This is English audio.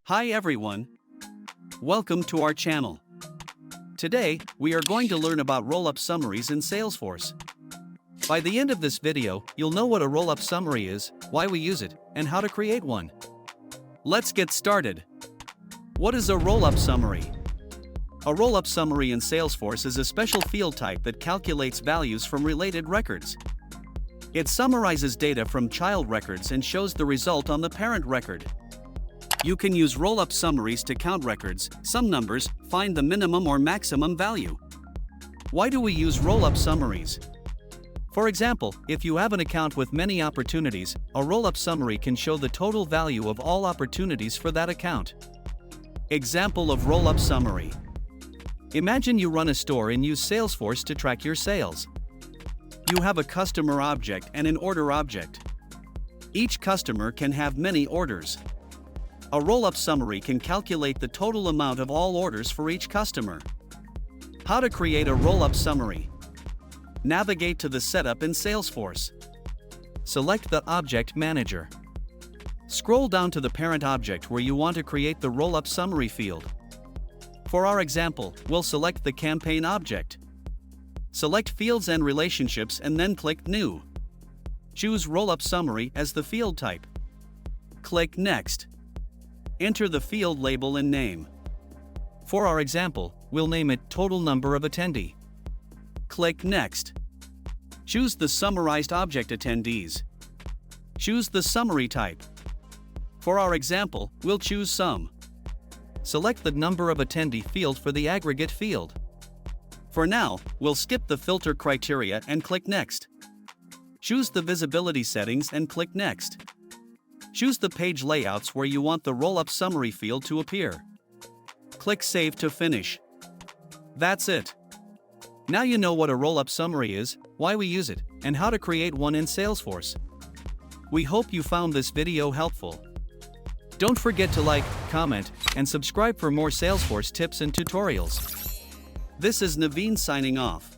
Hi everyone. Welcome to our channel. Today, we are going to learn about Rollup Summaries in Salesforce. By the end of this video, you'll know what a Rollup Summary is, why we use it, and how to create one. Let's get started. What is a Rollup Summary? A Rollup Summary in Salesforce is a special field type that calculates values from related records. It summarizes data from child records and shows the result on the parent record. You can use Rollup Summaries to count records, sum numbers, find the minimum or maximum value. Why do we use Rollup Summaries? For example, if you have an account with many opportunities, a Rollup Summary can show the total value of all opportunities for that account. Example of Rollup Summary. Imagine you run a store and use Salesforce to track your sales. You have a customer object and an order object. Each customer can have many orders. A Rollup Summary can calculate the total amount of all orders for each customer. How to create a Rollup Summary? Navigate to the setup in Salesforce. Select the Object Manager. Scroll down to the parent object where you want to create the Rollup Summary field. For our example, we'll select the campaign object. Select Fields and Relationships and then click New. Choose Rollup Summary as the field type. Click Next. Enter the field label and name. For our example, we'll name it Total Number of Attendee. Click Next. Choose the Summarized Object Attendees. Choose the Summary type. For our example, we'll choose Sum. Select the Number of Attendee field for the aggregate field. For now, we'll skip the filter criteria and click Next. Choose the visibility settings and click Next. Choose the page layouts where you want the Rollup Summary field to appear. Click Save to finish. That's it. Now you know what a Rollup Summary is, why we use it, and how to create one in Salesforce. We hope you found this video helpful. Don't forget to like, comment, and subscribe for more Salesforce tips and tutorials. This is Naveen signing off.